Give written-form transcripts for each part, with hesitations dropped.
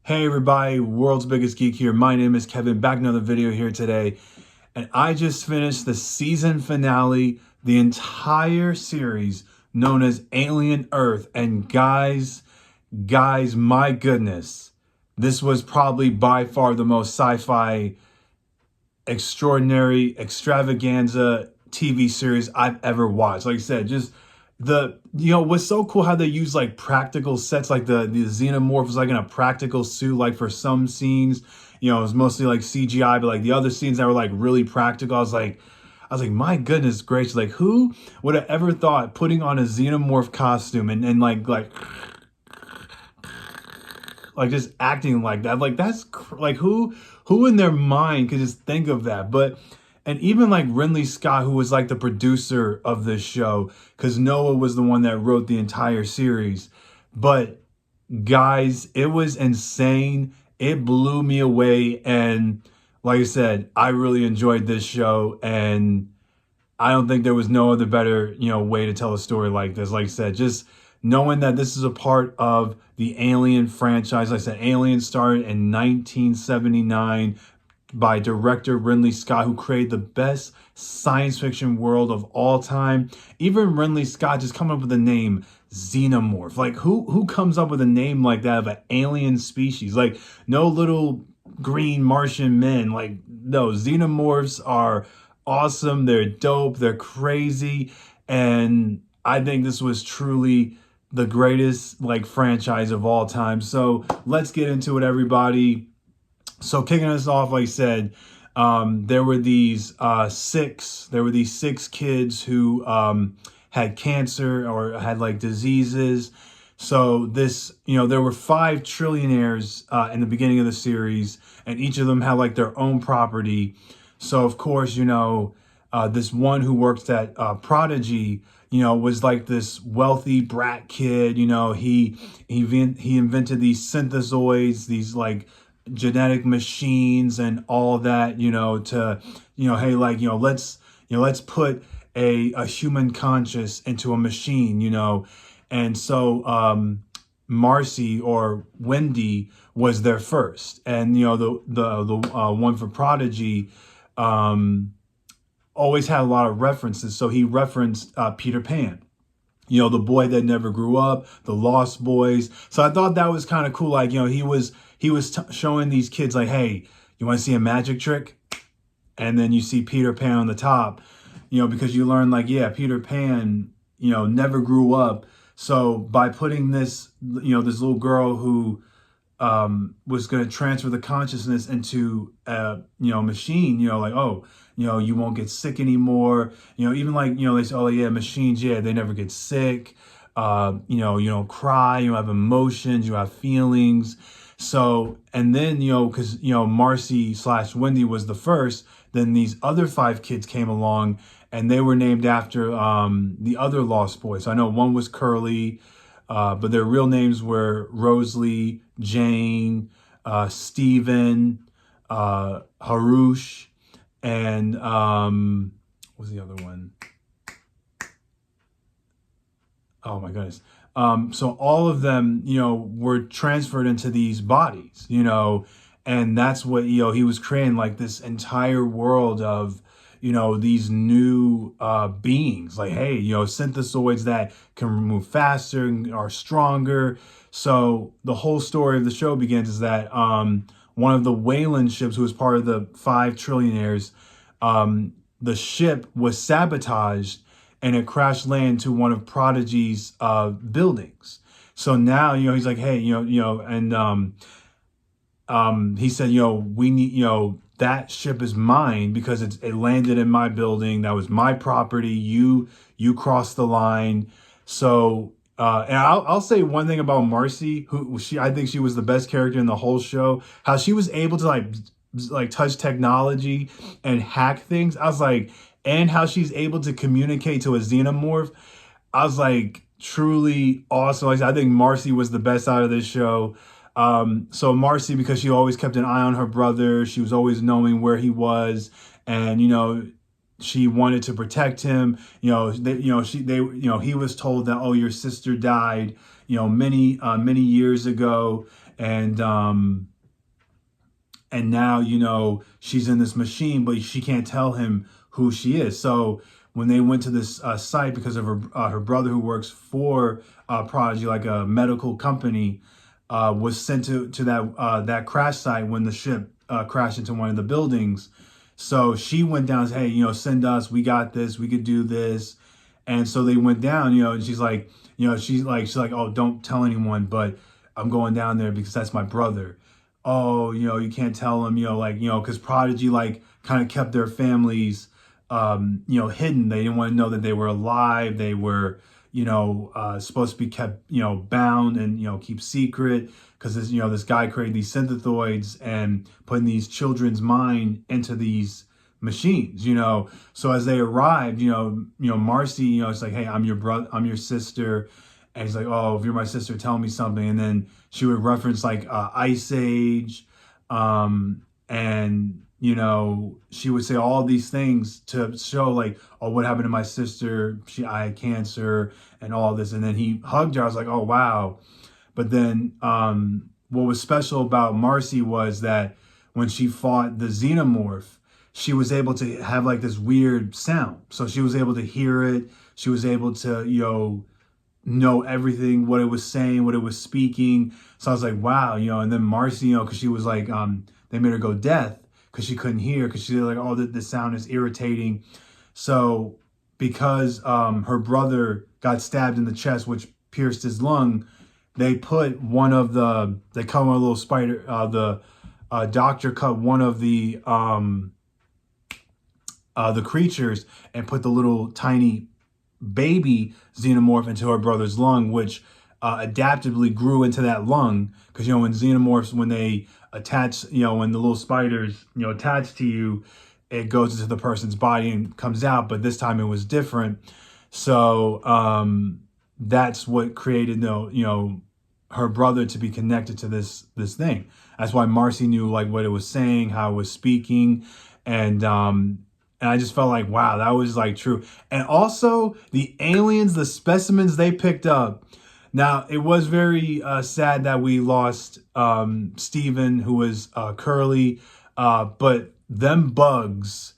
Hey everybody, world's biggest geek here. My name is Kevin, back another video here today. And I just finished the season finale, the entire series known as Alien Earth. And guys, my goodness, this was probably by far the most sci-fi extraordinary extravaganza TV series I've ever watched. Like I said, just what's so cool how they use like practical sets, like the xenomorph was like in a practical suit, like for some scenes, it was mostly like CGI, but like the other scenes that were like really practical, I was like, my goodness gracious, like who would have ever thought putting on a xenomorph costume and like just acting like that, like like who in their mind could just think of that? But and even like Ridley Scott, who was like the producer of this show, because Noah was the one that wrote the entire series. But guys, it was insane. It blew me away. And like I said, I really enjoyed this show. And I don't think there was no other better, way to tell a story like this. Like I said, just knowing that this is a part of the Alien franchise. Like I said, Alien started in 1979 by director Ridley Scott, who created the best science fiction world of all time. Even Ridley Scott just coming up with the name Xenomorph. Like who comes up with a name like that of an alien species? Like no little green Martian men. Like no, Xenomorphs are awesome. They're dope. They're crazy. And I think this was truly the greatest like franchise of all time. So let's get into it, everybody. So kicking us off, like I said, there were these six kids who had cancer or had like diseases. So this, there were 5 trillionaires in the beginning of the series, and each of them had like their own property. So of course, this one who works at Prodigy, was like this wealthy brat kid. He invented these synthezoids, these like genetic machines and all that, to, hey, like, let's put a human conscious into a machine, and so Marcy or Wendy was there first, and the one for Prodigy always had a lot of references. So he referenced Peter Pan, the boy that never grew up, the Lost Boys. So I thought that was kind of cool. Like, he was showing these kids like, hey, you want to see a magic trick? And then you see Peter Pan on the top, because you learn like, yeah, Peter Pan, never grew up. So by putting this, this little girl who was going to transfer the consciousness into a machine, like, oh, you won't get sick anymore, even like, they say, oh yeah, machines, yeah, they never get sick, you don't cry, you have emotions, you have feelings. So, and then, because Marcy / Wendy was the first, then these other 5 kids came along, and they were named after the other Lost Boys. So I know one was Curly, but their real names were Rosalie, Jane, Stephen, Harush, and what was the other one? Oh my goodness. So all of them, were transferred into these bodies, and that's what, he was creating like this entire world of, these new beings, like, hey, synthesoids that can move faster and are stronger. So the whole story of the show begins is that one of the Wayland ships, who was part of the 5 trillionaires, the ship was sabotaged and it crash landed to one of Prodigy's buildings. So now, he's like, hey, and he said, we need, that ship is mine because it landed in my building. That was my property. You crossed the line. So, and I'll say one thing about Marcy, I think she was the best character in the whole show. How she was able to like touch technology and hack things. I was like, and how she's able to communicate to a xenomorph. I was like, truly awesome. Like, I think Marcy was the best out of this show. So Marcy, because she always kept an eye on her brother, she was always knowing where he was, and she wanted to protect him. He was told that, oh, your sister died, many years ago, and now she's in this machine, but she can't tell him who she is. So when they went to this site, because of her brother who works for Prodigy, like a medical company, was sent to that crash site when the ship crashed into one of the buildings. So she went down and said, hey, send us, we got this, we could do this. And so they went down, and she's like, oh, don't tell anyone, but I'm going down there because that's my brother. Oh, you can't tell them, because Prodigy like kind of kept their families, hidden. They didn't want to know that they were alive. They were, supposed to be kept, bound and, keep secret, because this guy created these synthetoids and putting these children's mind into these machines, So as they arrived, Marcy, it's like, hey, I'm your brother, I'm your sister. And he's like, oh, if you're my sister, tell me something. And then she would reference like Ice Age. And, she would say all these things to show like, oh, what happened to my sister? I had cancer and all this. And then he hugged her. I was like, oh, wow. But then what was special about Marcy was that when she fought the xenomorph, she was able to have like this weird sound. So she was able to hear it. She was able to, know everything, what it was saying, what it was speaking. So I was like, wow, and then Marcy, because she was like, they made her go deaf because she couldn't hear, because she's like, oh, the sound is irritating. So because her brother got stabbed in the chest, which pierced his lung, they cut one of a little spider, the doctor cut one of the creatures and put the little tiny baby xenomorph into her brother's lung, which adaptively grew into that lung. Because when xenomorphs, when they attach, when the little spiders attach to you, it goes into the person's body and comes out. But this time it was different. So that's what created her brother to be connected to this thing. That's why Marcy knew like what it was saying, how it was speaking, and I just felt like, wow, that was like true. And also the aliens, the specimens they picked up. Now, it was very sad that we lost Steven, who was Curly. But them bugs,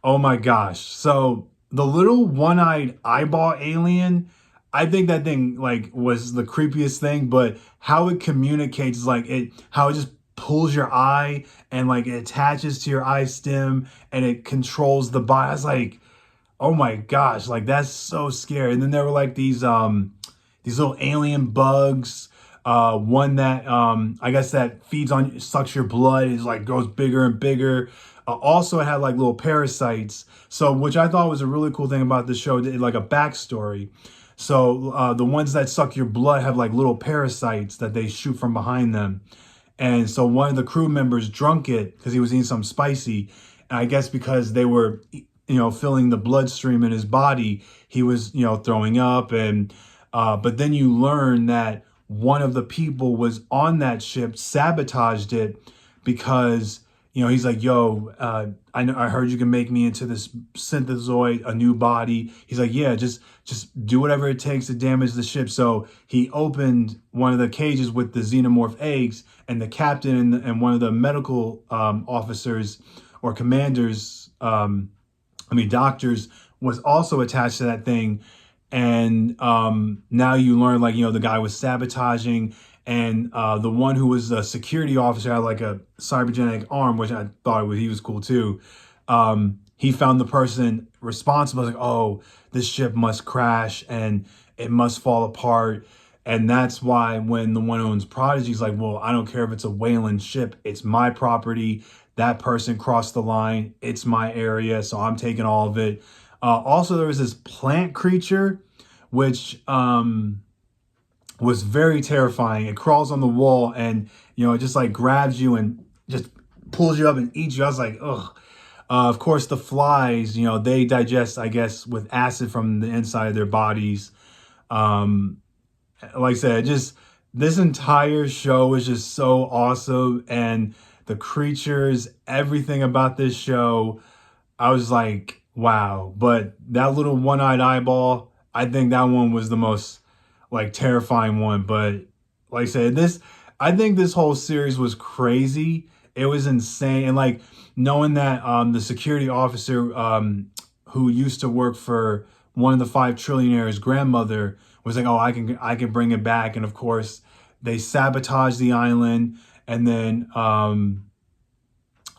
oh my gosh. So the little one-eyed eyeball alien, I think that thing like was the creepiest thing, but how it communicates, like how it just pulls your eye and like it attaches to your eye stem and it controls the body. I was like, oh my gosh, like that's so scary. And then there were like these little alien bugs. One that I guess that sucks your blood, is like goes bigger and bigger. Also, it had like little parasites. So, which I thought was a really cool thing about the show, like a backstory. So the ones that suck your blood have like little parasites that they shoot from behind them. And so one of the crew members drunk it because he was eating something spicy. And I guess because they were, filling the bloodstream in his body, he was, throwing up. And but then you learn that one of the people was on that ship, sabotaged it because, he's like, yo, I heard you can make me into this synthezoid, a new body. He's like, yeah, just do whatever it takes to damage the ship. So he opened one of the cages with the xenomorph eggs, and the captain and one of the medical officers or commanders, doctors, was also attached to that thing. And now you learn, like, the guy was sabotaging, and the one who was a security officer had like a cybernetic arm, which I thought he was cool too. He found the person responsible. Like, oh, this ship must crash and it must fall apart. And that's why when the one who owns Prodigy is like, well, I don't care if it's a Wayland ship, it's my property. That person crossed the line. It's my area, so I'm taking all of it. Also, there was this plant creature, which was very terrifying. It crawls on the wall and, it just like grabs you and just pulls you up and eats you. I was like, ugh. Of course, the flies, they digest, I guess, with acid from the inside of their bodies. Like I said, this entire show is just so awesome. And the creatures, everything about this show, I was like, wow. But that little one-eyed eyeball, I think that one was the most like terrifying one. But like I said, I think this whole series was crazy. It was insane. And like knowing that the security officer who used to work for one of the five trillionaires' grandmother was like, oh, I can bring it back. And of course, they sabotaged the island. And then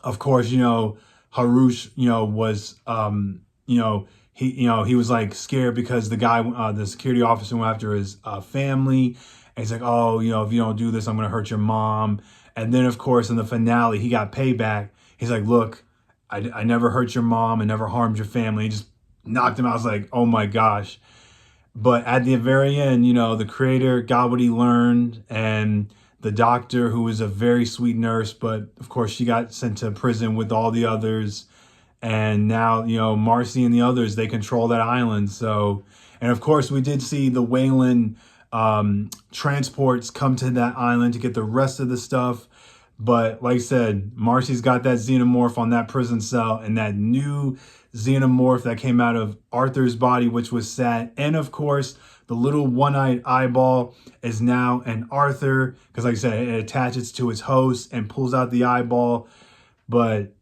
of course, Harush, was he was like scared because the guy, the security officer went after his family. And he's like, oh, if you don't do this, I'm going to hurt your mom. And then, of course, in the finale, he got payback. He's like, look, I never hurt your mom and never harmed your family. He just knocked him out. I was like, oh my gosh. But at the very end, the creator got what he learned. And the doctor, who was a very sweet nurse, but of course, she got sent to prison with all the others. And now, Marcy and the others, they control that island. So, and of course, we did see the Wayland transports come to that island to get the rest of the stuff. But like I said, Marcy's got that xenomorph on that prison cell, and that new xenomorph that came out of Arthur's body, which was sad. And of course, the little one-eyed eyeball is now an Arthur, because like I said, it attaches to its host and pulls out the eyeball. But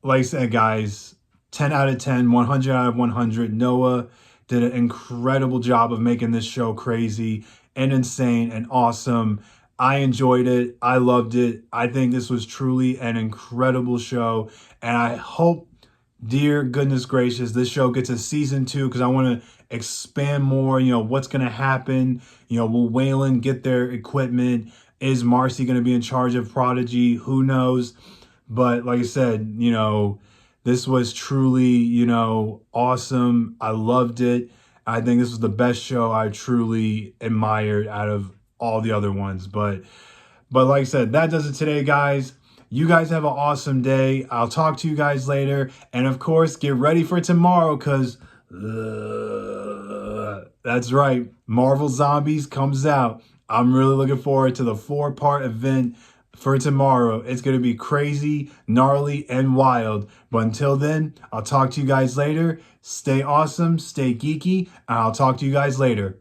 like I said, guys, 10 out of 10, 100 out of 100. Noah did an incredible job of making this show crazy and insane and awesome. I enjoyed it. I loved it. I think this was truly an incredible show. And I hope, dear goodness gracious, this show gets a season 2, because I want to expand more, what's going to happen. Will Wayland get their equipment? Is Marcy going to be in charge of Prodigy? Who knows? But like I said, this was truly, awesome. I loved it. I think this was the best show I truly admired out of all the other ones. But like I said, that does it today, guys. You guys have an awesome day. I'll talk to you guys later. And of course, get ready for tomorrow, because that's right, Marvel Zombies comes out. I'm really looking forward to the 4-part event for tomorrow. It's going to be crazy, gnarly, and wild. But until then, I'll talk to you guys later. Stay awesome, stay geeky, and I'll talk to you guys later.